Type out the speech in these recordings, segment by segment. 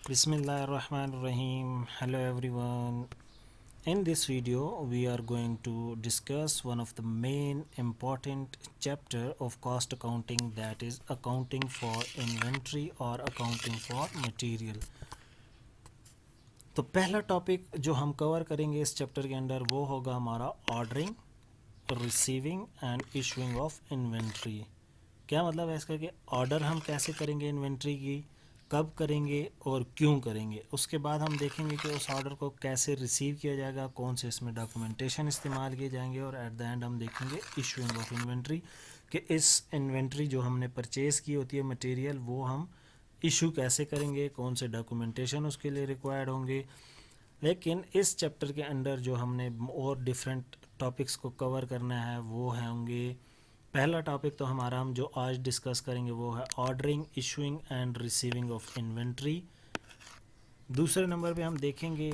Bismillahirrahmanirrahim. Hello everyone. In this video, we are going to discuss one of the main important chapter of cost accounting, that is accounting for inventory or accounting for material. तो पहला topic जो हम cover करेंगे इस chapter के अंदर वो होगा हमारा ordering, receiving end issuing of inventory. क्या मतलब है इसका कि ऑर्डर हम कैसे करेंगे इन्वेंट्री की, कब करेंगे और क्यों करेंगे। उसके बाद हम देखेंगे कि उस ऑर्डर को कैसे रिसीव किया जाएगा, कौन से इसमें डॉक्यूमेंटेशन इस्तेमाल किए जाएंगे, और एट द एंड हम देखेंगे इशूइंग ऑफ इन्वेंट्री कि इस इन्वेंट्री जो हमने परचेज़ की होती है मटेरियल वो हम इशू कैसे करेंगे, कौन से डॉक्यूमेंटेशन उसके लिए रिक्वायर्ड होंगे। लेकिन इस चैप्टर के अंदर जो हमने और डिफरेंट टॉपिक्स को कवर करना है वो होंगे, पहला टॉपिक तो हमारा हम जो आज डिस्कस करेंगे वो है ordering, issuing and receiving of inventory. दूसरे नंबर पे हम देखेंगे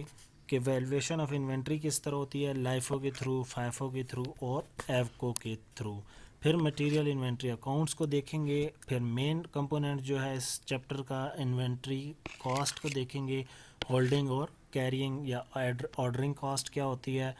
कि वैल्यूएशन ऑफ इन्वेंट्री किस तरह होती है, लाइफो के थ्रू, फाइफो के थ्रू और एवको के थ्रू। फिर मटेरियल इन्वेंट्री अकाउंट्स को देखेंगे। फिर मेन कंपोनेंट जो है इस चैप्टर का इन्वेंट्री कॉस्ट को देखेंगे, होल्डिंग और कैरिंग या ऑर्डरिंग कॉस्ट क्या होती है,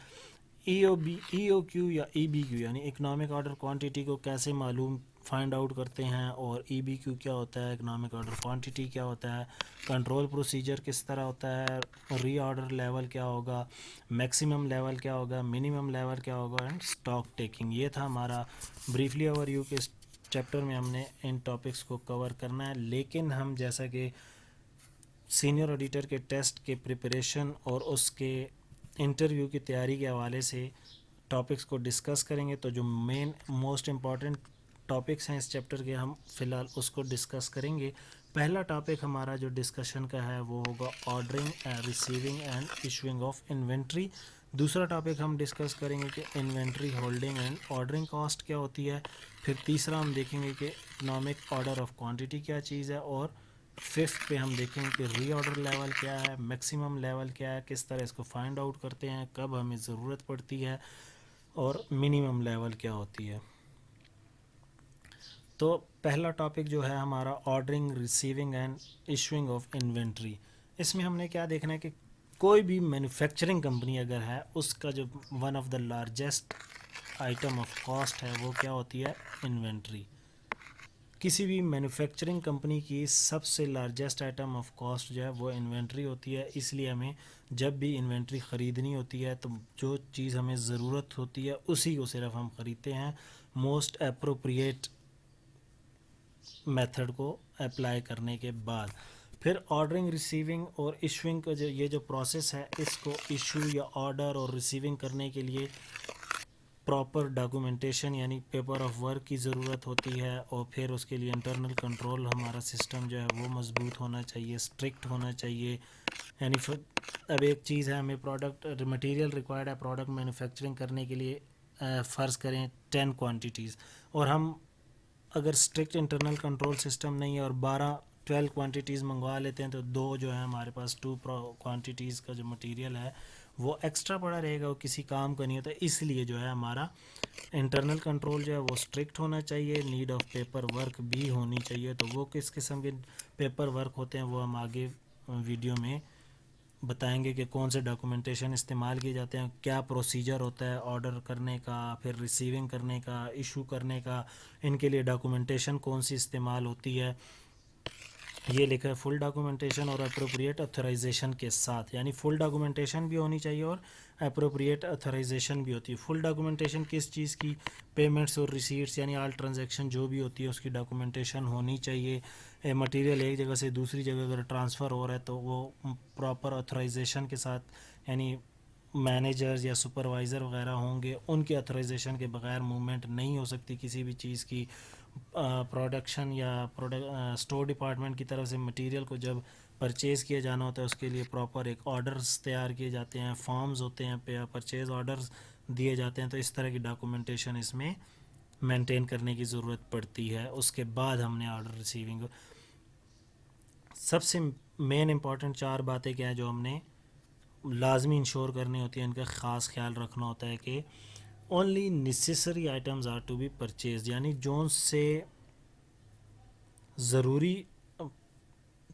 ईओक्यू या ईबीक्यू यानी इकोनॉमिक ऑर्डर क्वांटिटी को कैसे मालूम फाइंड आउट करते हैं, और ईबीक्यू क्या होता है, इकोनॉमिक ऑर्डर क्वांटिटी क्या होता है, कंट्रोल प्रोसीजर किस तरह होता है, री ऑर्डर लेवल क्या होगा, मैक्सिमम लेवल क्या होगा, मिनिमम लेवल क्या होगा, एंड स्टॉक टेकिंग। ये था हमारा ब्रीफली ओवरव्यू के चैप्टर में हमने इन टॉपिक्स को कवर करना है। लेकिन हम जैसा कि सीनियर ऑडिटर के टेस्ट के प्रिपरेशन और उसके इंटरव्यू की तैयारी के हवाले से टॉपिक्स को डिस्कस करेंगे, तो जो मेन मोस्ट इम्पॉर्टेंट टॉपिक्स हैं इस चैप्टर के हम फ़िलहाल उसको डिस्कस करेंगे। पहला टॉपिक हमारा जो डिस्कशन का है वो होगा ordering, receiving end issuing of inventory. दूसरा टॉपिक हम डिस्कस करेंगे कि inventory, holding and ordering cost क्या होती है। फिर तीसरा हम देखेंगे कि इकोनॉमिक ऑर्डर ऑफ क्वांटिटी क्या चीज़ है, और फिफ्थ पे हम देखेंगे कि री ऑर्डर लेवल क्या है, मैक्सिमम लेवल क्या है, किस तरह इसको फाइंड आउट करते हैं, कब हमें ज़रूरत पड़ती है, और मिनिमम लेवल क्या होती है। तो पहला टॉपिक जो है हमारा ordering, receiving end issuing of inventory. इसमें हमने क्या देखना है कि कोई भी मैन्युफैक्चरिंग कंपनी अगर है उसका जो one of the largest item of cost है वो क्या होती है, इन्वेंट्री। किसी भी मैन्युफैक्चरिंग कंपनी की सबसे लार्जेस्ट आइटम ऑफ कॉस्ट जो है वो इन्वेंट्री होती है। इसलिए हमें जब भी इन्वेंट्री ख़रीदनी होती है तो जो चीज़ हमें ज़रूरत होती है उसी को सिर्फ हम ख़रीदते हैं, मोस्ट अप्रोप्रिएट मेथड को अप्लाई करने के बाद। फिर ऑर्डरिंग, रिसीविंग और इशूइंग का जो ये जो प्रोसेस है, इसको इशू या ऑर्डर और रिसीविंग करने के लिए प्रॉपर डॉक्यूमेंटेशन यानी पेपर ऑफ वर्क की ज़रूरत होती है, और फिर उसके लिए इंटरनल कंट्रोल हमारा सिस्टम जो है वो मज़बूत होना चाहिए, स्ट्रिक्ट होना चाहिए। यानी फिर अब एक चीज़ है, हमें प्रोडक्ट मटेरियल रिक्वायर्ड है प्रोडक्ट मैन्युफैक्चरिंग करने के लिए, फ़र्ज़ करें 10 क्वांटिटीज़, और हम अगर स्ट्रिक्ट इंटरनल कंट्रोल सिस्टम नहीं है और 12 क्वांटिटीज़ मंगवा लेते हैं तो दो जो है हमारे पास 2 क्वांटिटीज़ का जो मटेरियल है वो एक्स्ट्रा पड़ा रहेगा, वो किसी काम का नहीं होता। इसलिए जो है हमारा इंटरनल कंट्रोल जो है वो स्ट्रिक्ट होना चाहिए, नीड ऑफ पेपर वर्क भी होनी चाहिए। तो वो किस किस्म के पेपर वर्क होते हैं वो हम आगे वीडियो में बताएंगे कि कौन से डॉक्यूमेंटेशन इस्तेमाल किए जाते हैं, क्या प्रोसीजर होता है ऑर्डर करने का, फिर रिसीविंग करने का, इशू करने का, इनके लिए डॉक्यूमेंटेशन कौन सी इस्तेमाल होती है। ये लिखा है फुल डॉक्यूमेंटेशन और अप्रोप्रिएट ऑथराइजेशन के साथ, यानी फुल डॉक्यूमेंटेशन भी होनी चाहिए और अप्रोप्रिएट ऑथराइजेशन भी होती है। फुल डॉक्यूमेंटेशन किस चीज़ की, पेमेंट्स और रिसीट्स यानी ऑल ट्रांजैक्शन जो भी होती है उसकी डॉक्यूमेंटेशन होनी चाहिए। मटेरियल एक जगह से दूसरी जगह अगर ट्रांसफ़र हो रहा है तो वो प्रॉपर ऑथराइजेशन के साथ, यानी मैनेजर्स या सुपरवाइज़र वगैरह होंगे, उनके ऑथराइजेशन के बगैर मूवमेंट नहीं हो सकती किसी भी चीज़ की। प्रोडक्शन या स्टोर डिपार्टमेंट की तरफ से मटेरियल को जब परचेज़ किया जाना होता है उसके लिए प्रॉपर एक ऑर्डर्स तैयार किए जाते हैं, फॉर्म्स होते हैं, परचेज़ ऑर्डर्स दिए जाते हैं। तो इस तरह की डॉक्यूमेंटेशन इसमें मेंटेन करने की ज़रूरत पड़ती है। उसके बाद हमने ऑर्डर रिसीविंग, सबसे मेन इंपॉर्टेंट 4 बातें क्या है जो हमने लाजमी इंश्योर करनी होती है, इनका ख़ास ख्याल रखना होता है कि only necessary items are to be purchase, यानी जो से ज़रूरी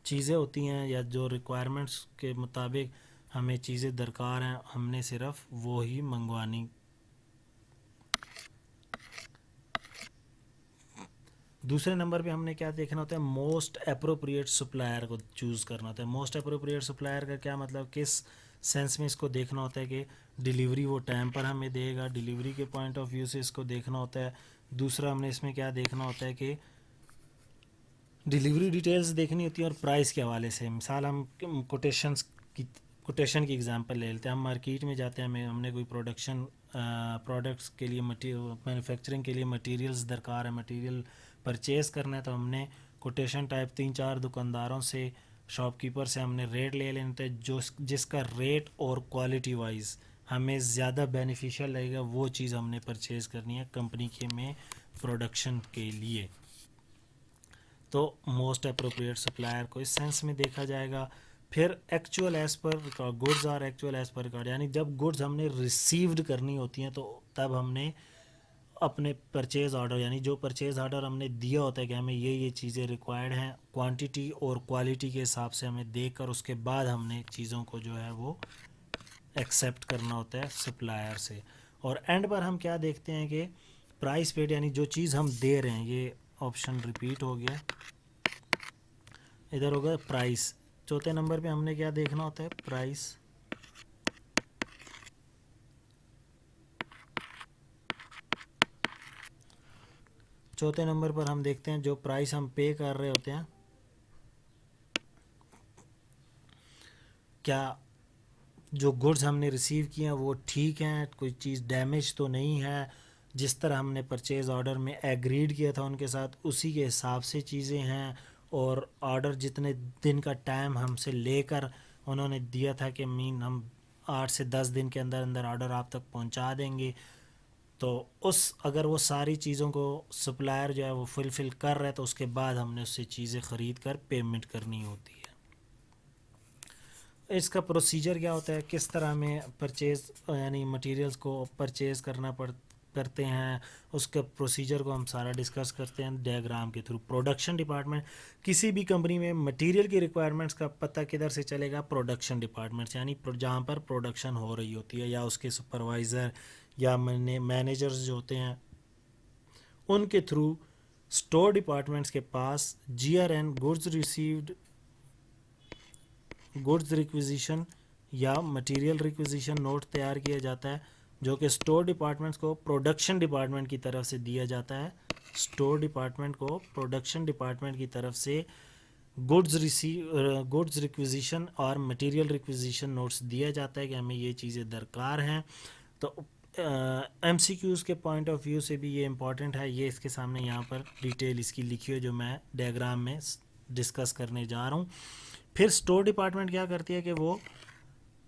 चीज़ें होती हैं या जो रिक्वायरमेंट्स के मुताबिक हमें चीज़ें दरकार हैं, हमने सिर्फ वो ही मंगवानी। दूसरे नंबर पे हमने क्या देखना होता है, मोस्ट अप्रोप्रिएट सप्लायर को चूज़ करना होता है। मोस्ट अप्रोप्रिएट सप्लायर का क्या मतलब, किस सेंस में इसको देखना होता है कि डिलीवरी वो टाइम पर हमें देगा, डिलीवरी के पॉइंट ऑफ व्यू से इसको देखना होता है। दूसरा हमने इसमें क्या देखना होता है कि डिलीवरी डिटेल्स देखनी होती है और प्राइस के हवाले से। मिसाल हम कोटेशन की एग्जांपल ले लेते हैं। हम मार्केट में जाते हैं, हमें हमने कोई प्रोडक्ट्स के लिए मैन्युफैक्चरिंग के लिए मटेरियल्स दरकार है, मटेरियल परचेज़ करना है, तो हमने कोटेशन टाइप 3-4 दुकानदारों से, शॉपकीपर से हमने रेट ले लेने थे, जो जिसका रेट और क्वालिटी वाइज हमें ज़्यादा बेनिफिशियल लगेगा, वो चीज़ हमने परचेज़ करनी है कंपनी के में प्रोडक्शन के लिए। तो मोस्ट अप्रोप्रिएट सप्लायर को इस सेंस में देखा जाएगा। फिर actual as per record, goods are actual as per record, यानी जब गुड्स हमने रिसीव्ड करनी होती हैं तो तब हमने अपने परचेज़ ऑर्डर, यानी जो परचेज़ ऑर्डर हमने दिया होता है कि हमें ये चीज़ें रिक्वायर्ड हैं, क्वांटिटी और क्वालिटी के हिसाब से हमें देकर उसके बाद हमने चीज़ों को जो है वो एक्सेप्ट करना होता है सप्लायर से। और एंड पर हम क्या देखते हैं कि प्राइस पेड, यानी जो चीज़ हम दे रहे हैं, ये ऑप्शन रिपीट हो गया, इधर होगा प्राइस। चौथे नंबर पे हमने क्या देखना होता है, प्राइस। चौथे नंबर पर हम देखते हैं जो प्राइस हम पे कर रहे होते हैं, क्या जो गुड्स हमने रिसीव किए हैं वो ठीक हैं, कोई चीज़ डैमेज तो नहीं है, जिस तरह हमने परचेज़ ऑर्डर में एग्रीड किया था उनके साथ उसी के हिसाब से चीज़ें हैं, और ऑर्डर जितने दिन का टाइम हमसे लेकर उन्होंने दिया था कि मीन हम 8 से 10 दिन के अंदर अंदर ऑर्डर आप तक पहुंचा देंगे, तो उस अगर वो सारी चीज़ों को सप्लायर जो है वो फुलफ़िल कर रहा है तो उसके बाद हमने उससे चीज़ें ख़रीद कर पेमेंट करनी होती है। इसका प्रोसीजर क्या होता है, किस तरह हमें परचेज़ यानी मटेरियल्स को परचेज़ करते हैं, उसके प्रोसीजर को हम सारा डिस्कस करते हैं डायग्राम के थ्रू। प्रोडक्शन डिपार्टमेंट, किसी भी कंपनी में मटेरियल की रिक्वायरमेंट्स का पता किधर से चलेगा, प्रोडक्शन डिपार्टमेंट से, यानी जहाँ पर प्रोडक्शन हो रही होती है, या उसके सुपरवाइज़र या मैनेजर्स जो होते हैं उनके थ्रू स्टोर डिपार्टमेंट्स के पास GRN, गुड्स रिक्विजिशन या मटेरियल रिक्विजिशन नोट तैयार किया जाता है, जो कि स्टोर डिपार्टमेंट्स को प्रोडक्शन डिपार्टमेंट की तरफ से दिया जाता है। स्टोर डिपार्टमेंट को प्रोडक्शन डिपार्टमेंट की तरफ से गुड्स रिक्विजिशन और मटेरियल रिक्विजिशन नोट्स दिया जाता है कि हमें ये चीज़ें दरकार हैं। तो MCQs के पॉइंट ऑफ व्यू से भी ये इम्पॉर्टेंट है, ये इसके सामने यहाँ पर डिटेल इसकी लिखी है जो मैं डायग्राम में डिस्कस करने जा रहा हूँ। फिर स्टोर डिपार्टमेंट क्या करती है कि वो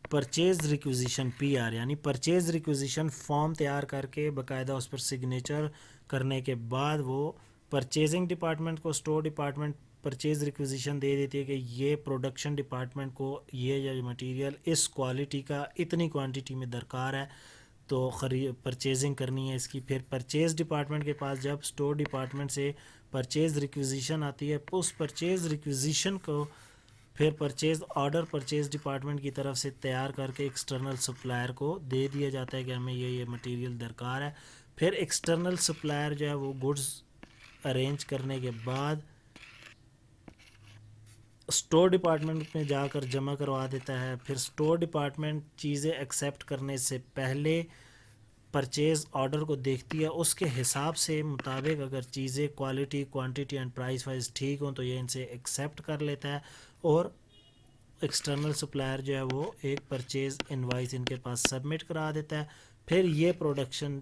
परचेज रिक्विजिशन PR यानी परचेज रिक्विजिशन फॉर्म तैयार करके बाकायदा उस पर सिग्नेचर करने के बाद वो परचेजिंग डिपार्टमेंट को, स्टोर डिपार्टमेंट परचेज रिक्विजिशन दे देती है कि ये प्रोडक्शन डिपार्टमेंट को ये मटेरियल इस क्वालिटी का इतनी क्वांटिटी में दरकार है, तो परचेजिंग करनी है इसकी। फिर परचेज डिपार्टमेंट के पास जब स्टोर डिपार्टमेंट से परचेज रिक्विजिशन आती है, उस परचेज रिक्विजिशन को फिर परचेज डिपार्टमेंट की तरफ से तैयार करके एक्सटर्नल सप्लायर को दे दिया जाता है कि हमें ये मटेरियल दरकार है। फिर एक्सटर्नल सप्लायर जो है वो गुड्स अरेंज करने के बाद स्टोर डिपार्टमेंट में जाकर जमा करवा देता है। फिर स्टोर डिपार्टमेंट चीज़ें एक्सेप्ट करने से पहले परचेज़ ऑर्डर को देखती है, उसके हिसाब से मुताबिक अगर चीज़ें quality, quantity and price wise ठीक हों तो ये इनसे एक्सेप्ट कर लेता है, और एक्सटर्नल सप्लायर जो है वो एक परचेज़ इनवाइस इनके पास सबमिट करा देता है। फिर ये प्रोडक्शन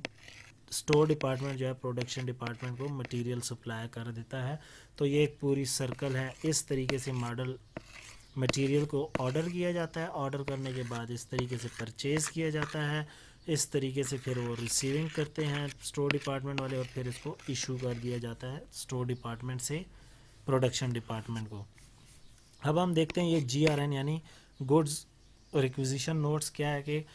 स्टोर डिपार्टमेंट जो है प्रोडक्शन डिपार्टमेंट को मटेरियल सप्लाई कर देता है। तो ये एक पूरी सर्कल है। इस तरीके से मॉडल मटेरियल को ऑर्डर किया जाता है, ऑर्डर करने के बाद इस तरीके से परचेज़ किया जाता है, इस तरीके से फिर वो रिसीविंग करते हैं स्टोर डिपार्टमेंट वाले, और फिर इसको इशू कर दिया जाता है स्टोर डिपार्टमेंट से प्रोडक्शन डिपार्टमेंट को। अब हम देखते हैं ये GRN यानी गुड्स रिक्विजिशन नोट्स क्या है, कि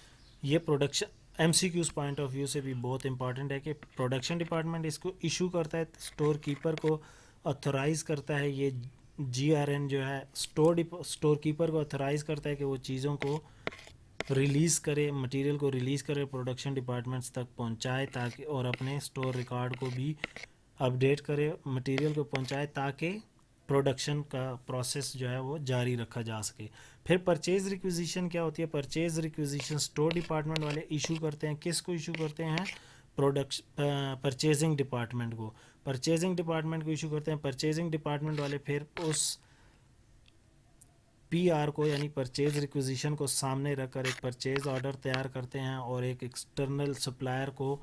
ये production MCQs point of view से भी बहुत इंपॉर्टेंट है कि प्रोडक्शन डिपार्टमेंट इसको इशू करता है, स्टोर कीपर को ऑथोराइज़ करता है ये GRN जो है स्टोर कीपर को ऑथराइज़ करता है कि वो चीज़ों को रिलीज़ करे, मटेरियल को रिलीज़ करे, प्रोडक्शन डिपार्टमेंट्स तक पहुंचाए ताकि, और अपने स्टोर रिकॉर्ड को भी अपडेट करे, मटेरियल को पहुंचाए ताकि प्रोडक्शन का प्रोसेस जो है वो जारी रखा जा सके। फिर परचेज रिक्विजिशन क्या होती है? परचेज रिक्विजिशन स्टोर डिपार्टमेंट वाले इशू करते हैं। किसको इशू करते हैं? परचेजिंग डिपार्टमेंट को। परचेजिंग डिपार्टमेंट को इशू करते हैं। परचेजिंग डिपार्टमेंट वाले फिर उस PR को यानी परचेज रिक्विजिशन को सामने रखकर एक परचेज ऑर्डर तैयार करते हैं और एक एक्सटर्नल सप्लायर को,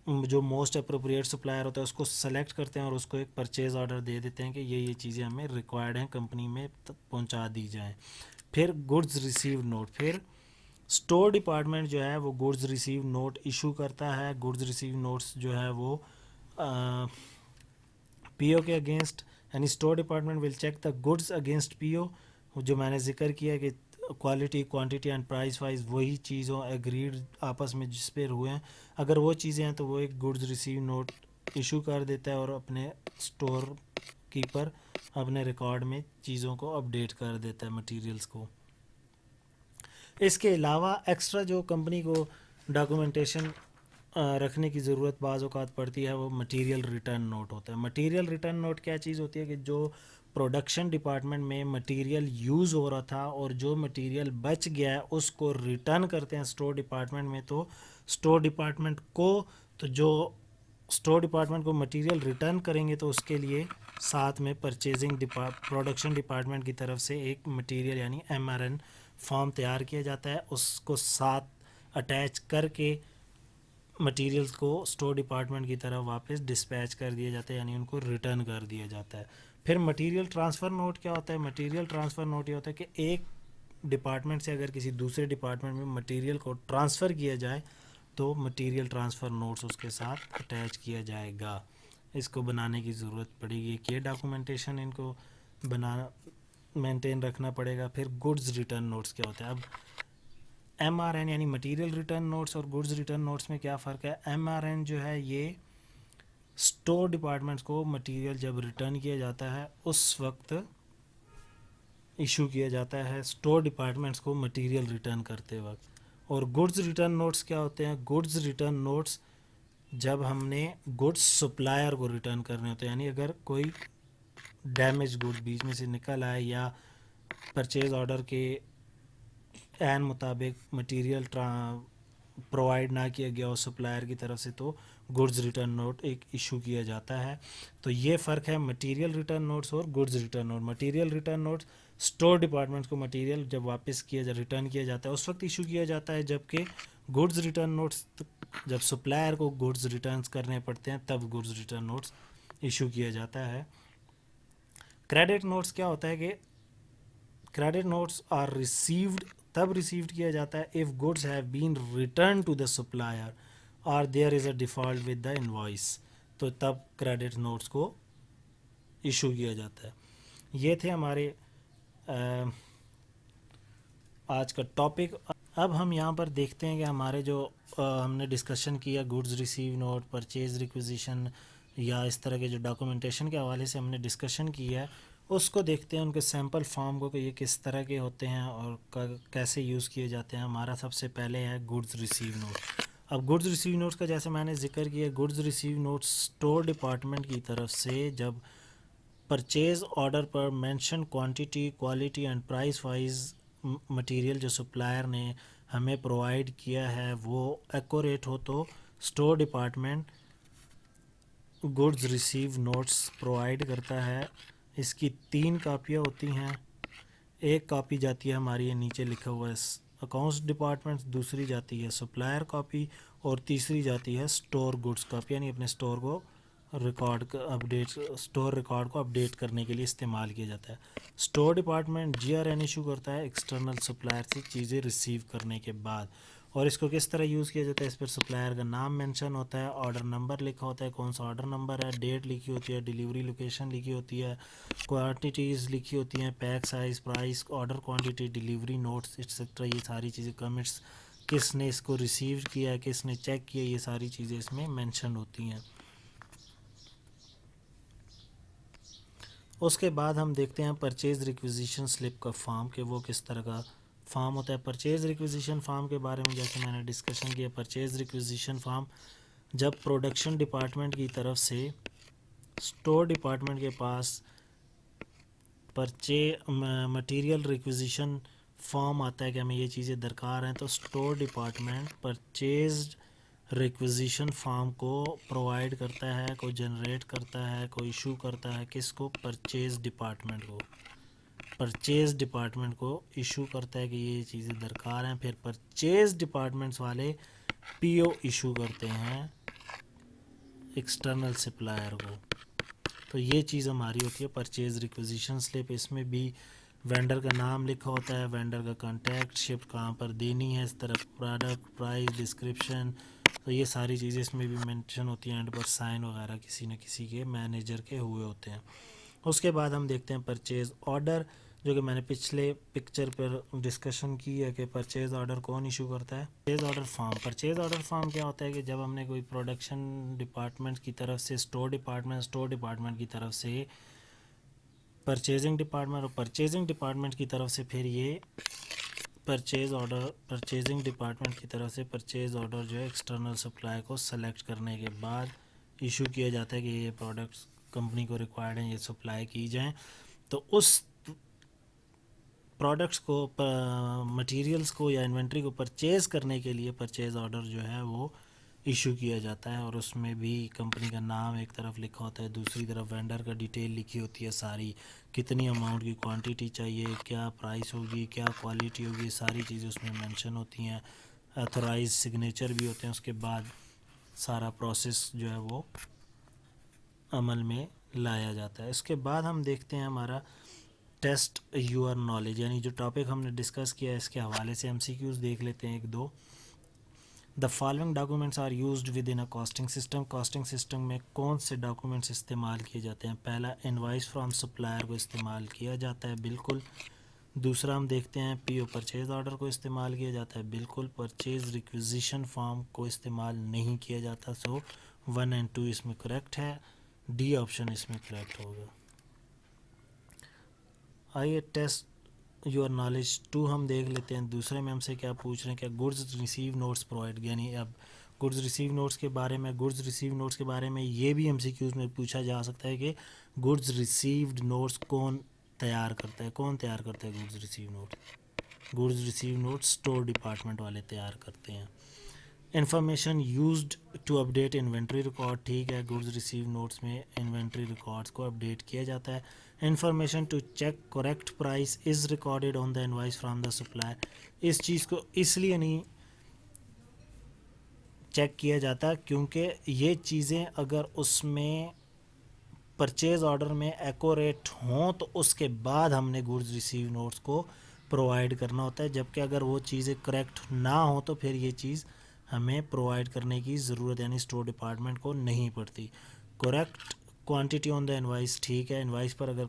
जो मोस्ट अप्रोप्रिएट सप्लायर होता है, उसको सेलेक्ट करते हैं और उसको एक परचेज ऑर्डर दे देते हैं कि ये चीज़ें हमें रिक्वायर्ड हैं, कंपनी में पहुंचा दी जाएं। फिर गुड्स रिसीव नोट। फिर स्टोर डिपार्टमेंट जो है वो गुड्स रिसीव नोट इशू करता है। गुड्स रिसीव नोट्स जो है वो PO के अगेंस्ट, यानी store department will check the goods against PO, जो मैंने जिक्र किया कि quality, quantity and price wise वही चीज़ों एग्रीड आपस में जिस पर हुए हैं, अगर वो चीज़ें हैं तो वो एक गुड्स रिसीव नोट इशू कर देता है और अपने स्टोर कीपर अपने रिकॉर्ड में चीज़ों को अपडेट कर देता है, मटेरियल्स को। इसके अलावा एक्स्ट्रा जो कंपनी को डॉक्यूमेंटेशन रखने की ज़रूरत बाज़ औक़ात पड़ती है, वो मटेरियल रिटर्न नोट होता है। मटेरियल रिटर्न नोट क्या चीज़ होती है? कि जो प्रोडक्शन डिपार्टमेंट में मटेरियल यूज़ हो रहा था और जो मटेरियल बच गया है उसको रिटर्न करते हैं स्टोर डिपार्टमेंट में, तो स्टोर डिपार्टमेंट को, तो जो स्टोर डिपार्टमेंट को मटेरियल रिटर्न करेंगे तो उसके लिए साथ में प्रोडक्शन डिपार्टमेंट की तरफ से एक मटेरियल यानी MRN फॉर्म तैयार किया जाता है, उसको साथ अटैच करके मटेरियल्स को स्टोर डिपार्टमेंट की तरफ वापस डिस्पैच कर दिया जाता है, यानी उनको रिटर्न कर दिया जाता है। फिर मटेरियल ट्रांसफ़र नोट क्या होता है? मटेरियल ट्रांसफ़र नोट ये होता है कि एक डिपार्टमेंट से अगर किसी दूसरे डिपार्टमेंट में मटेरियल को ट्रांसफ़र किया जाए तो मटेरियल ट्रांसफ़र नोट्स उसके साथ अटैच किया जाएगा। इसको बनाने की ज़रूरत पड़ेगी कि डॉक्यूमेंटेशन इनको बना मेंटेन रखना पड़ेगा। फिर गुड्स रिटर्न नोट्स क्या होता है? अब MRN यानी मटेरियल रिटर्न नोट्स और गुड्स रिटर्न नोट्स में क्या फ़र्क है? MRN जो है ये स्टोर डिपार्टमेंट्स को मटेरियल जब रिटर्न किया जाता है उस वक्त इशू किया जाता है स्टोर डिपार्टमेंट्स को मटेरियल रिटर्न करते वक्त। और गुड्स रिटर्न नोट्स क्या होते हैं? गुड्स रिटर्न नोट्स जब हमने गुड्स सप्लायर को रिटर्न करने होते हैं, यानी अगर कोई डैमेज गुड बीच में से निकल आए या परचेज ऑर्डर के एन मुताबिक मटेरियल प्रोवाइड ना किया गया हो सप्लायर की तरफ से, तो गुड्स रिटर्न नोट एक इशू किया जाता है। तो ये फ़र्क है मटेरियल रिटर्न नोट्स और goods return note. Material return notes store departments को मटेरियल जब वापस रिटर्न किया जाता है उस वक्त इशू किया जाता है, जबकि गुड्स रिटर्न नोट्स जब सप्लायर को गुड्स रिटर्न करने पड़ते हैं तब गुड्स रिटर्न नोट्स इशू किया जाता है। क्रेडिट नोट्स क्या होता है? कि क्रेडिट नोट्स आर रिसीव्ड, तब रिसीव्ड किया जाता है if goods have been return to the supplier और there is a default with the invoice, तो तब क्रेडिट नोट्स को इशू किया जाता है। ये थे हमारे आज का टॉपिक। अब हम यहाँ पर देखते हैं कि हमारे जो हमने डिस्कशन किया goods receive note, purchase requisition या इस तरह के जो डॉक्यूमेंटेशन के हवाले से हमने डिस्कशन किया है, उसको देखते हैं उनके सैम्पल फॉर्म को कि ये किस तरह के होते हैं और कैसे यूज़ किए जाते हैं। हमारा सबसे पहले है गुड्स रिसीव नोट। अब गुड्स रिसीव नोट्स का जैसे मैंने जिक्र किया, goods receive notes store department की तरफ से जब परचेज ऑर्डर पर mention quantity, quality and price wise material जो सप्लायर ने हमें प्रोवाइड किया है वो एक्यूरेट हो तो store department goods receive notes provide करता है। इसकी 3 कापियाँ होती हैं। एक कॉपी जाती है हमारी, ये नीचे लिखा हुआ है अकाउंट्स डिपार्टमेंट, दूसरी जाती है सप्लायर कॉपी और तीसरी जाती है स्टोर गुड्स कॉपी, यानी अपने स्टोर को स्टोर रिकॉर्ड को अपडेट करने के लिए इस्तेमाल किया जाता है। स्टोर डिपार्टमेंट GRN इशू करता है एक्सटर्नल सप्लायर से चीज़ें रिसीव करने के बाद। और इसको किस तरह यूज़ किया जाता है? इस पर सप्लायर का नाम मेंशन होता है, ऑर्डर नंबर लिखा होता है, कौन सा ऑर्डर नंबर है, डेट लिखी होती है, डिलीवरी लोकेशन लिखी होती है, क्वांटिटीज़ लिखी होती हैं, pack size, price, order quantity, delivery notes etcetera, ये सारी चीज़ें, कमिट्स, किसने इसको रिसीव किया है, किसने चेक किया, ये सारी चीज़ें इसमें मेंशन होती हैं। उसके बाद हम देखते हैं परचेज रिक्विजिशन स्लिप का फॉर्म, कि वो किस तरह का फॉर्म होता है। परचेज रिक्विजिशन फॉर्म के बारे में जैसे मैंने डिस्कशन किया, परचेज रिक्विजिशन फॉर्म जब प्रोडक्शन डिपार्टमेंट की तरफ से स्टोर डिपार्टमेंट के पास मटेरियल रिक्विजिशन फॉर्म आता है कि हमें ये चीज़ें दरकार हैं, तो store department purchase requisition form को प्रोवाइड करता है, कोई जनरेट करता है, कोई इशू करता है, किसको? परचेज डिपार्टमेंट को। परचेज डिपार्टमेंट को इशू करता है कि ये चीज़ें दरकार हैं, फिर परचेज डिपार्टमेंट्स वाले पीओ इशू करते हैं एक्सटर्नल सप्लायर को। तो ये चीज़ हमारी होती है परचेज रिक्विजिशन स्लिप। इसमें भी वेंडर का नाम लिखा होता है, वेंडर का कांटेक्ट, शिफ्ट कहाँ पर देनी है, इस तरफ प्रोडक्ट, प्राइस, डिस्क्रिप्शन, तो ये सारी चीज़ें इसमें भी मेंशन होती हैं। एंड पर साइन वगैरह किसी न किसी के मैनेजर के हुए होते हैं। उसके बाद हम देखते हैं परचेज ऑर्डर, जो कि मैंने पिछले पिक्चर पर डिस्कशन की है कि परचेज ऑर्डर कौन इशू करता है। Purchase order form, purchase order form क्या होता है कि जब हमने कोई प्रोडक्शन डिपार्टमेंट की तरफ से स्टोर डिपार्टमेंट की तरफ से परचेजिंग डिपार्टमेंट, और परचेजिंग डिपार्टमेंट की तरफ से फिर ये परचेज ऑर्डर, परचेजिंग डिपार्टमेंट की तरफ से परचेज ऑर्डर जो है एक्सटर्नल सप्लाई को सेलेक्ट करने के बाद इशू किया जाता है कि ये प्रोडक्ट्स कंपनी को रिक्वायर्ड हैं, ये सप्लाई की जाएं। तो उस प्रोडक्ट्स को, मटेरियल्स को या इन्वेंट्री को परचेज़ करने के लिए परचेज़ ऑर्डर जो है वो इशू किया जाता है, और उसमें भी कंपनी का नाम एक तरफ लिखा होता है, दूसरी तरफ वेंडर का डिटेल लिखी होती है सारी, कितनी अमाउंट की क्वांटिटी चाहिए, क्या प्राइस होगी, क्या क्वालिटी होगी, सारी चीज़ें उसमें मेंशन होती हैं। ऑथराइज सिग्नेचर भी होते हैं। उसके बाद सारा प्रोसेस जो है वो अमल में लाया जाता है। इसके बाद हम देखते हैं हमारा टेस्ट यूर नॉलेज, यानी जो टॉपिक हमने डिस्कस किया है इसके हवाले से एमसीक्यूज देख लेते हैं एक दो। The following documents are used within a costing system. Costing system में कौन से डॉक्यूमेंट्स इस्तेमाल किए जाते हैं? पहला, इनवाइस फ्रॉम सप्लायर को इस्तेमाल किया जाता है, बिल्कुल। दूसरा हम देखते हैं पीओ परचेज ऑर्डर को इस्तेमाल किया जाता है, बिल्कुल। परचेज रिक्विजिशन फॉर्म को इस्तेमाल नहीं किया जाता। सो 1 एंड 2 इसमें करेक्ट है, डी ऑप्शन इसमें करेक्ट होगा। आइए टेस्ट योर नॉलेज 2 हम देख लेते हैं। दूसरे में हमसे क्या पूछ रहे हैं, क्या गुड्स रिसीव नोट्स प्रोवाइड, यानी अब गुड्स रिसीव नोट्स के बारे में ये भी एमसीक्यूज में पूछा जा सकता है कि गुड्स रिसीव्ड नोट्स कौन तैयार करता है? Goods receive note? Goods receive notes store department वाले तैयार करते हैं। Information used to update inventory record, ठीक है, गुड्स रिसीव नोट्स में इन्वेंट्री रिकॉर्ड्स को अपडेट किया जाता है। Information to check correct price is recorded on the invoice from the supplier, इस चीज़ को इसलिए नहीं चेक किया जाता क्योंकि ये चीज़ें अगर उसमें परचेज ऑर्डर में एक्यूरेट हों तो उसके बाद हमने गुड्स रिसीव नोट्स को प्रोवाइड करना होता है, जबकि अगर वो चीज़ें करेक्ट ना हो तो फिर ये चीज़ हमें प्रोवाइड करने की ज़रूरत यानी स्टोर डिपार्टमेंट को नहीं पड़ती। Correct quantity on the invoice, ठीक है, इनवाइस पर अगर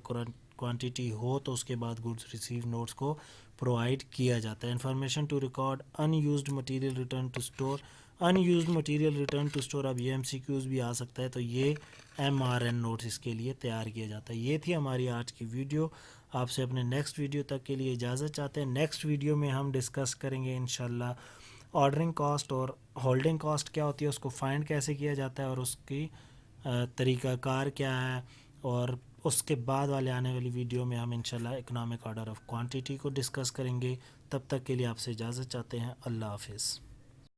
क्वांटिटी हो तो उसके बाद गुड्स रिसीव नोट्स को प्रोवाइड किया जाता है। Information to record unused material return to store, unused material return to store, अब ये एमसीक्यूज भी आ सकता है, तो ये MRN नोट्स इसके लिए तैयार किया जाता है। ये थी हमारी आज की वीडियो। आपसे अपने नेक्स्ट वीडियो तक के लिए इजाज़त चाहते हैं। नेक्स्ट वीडियो में हम डिस्कस करेंगे इंशाल्लाह ऑर्डरिंग कॉस्ट और होल्डिंग कॉस्ट क्या होती है, उसको फाइंड कैसे किया जाता है और उसकी तरीक़ाकार क्या है, और उसके बाद वाले आने वाली वीडियो में हम इंशाल्लाह इकोनॉमिक ऑर्डर ऑफ क्वांटिटी को डिस्कस करेंगे। तब तक के लिए आपसे इजाज़त चाहते हैं। अल्लाह हाफिज़।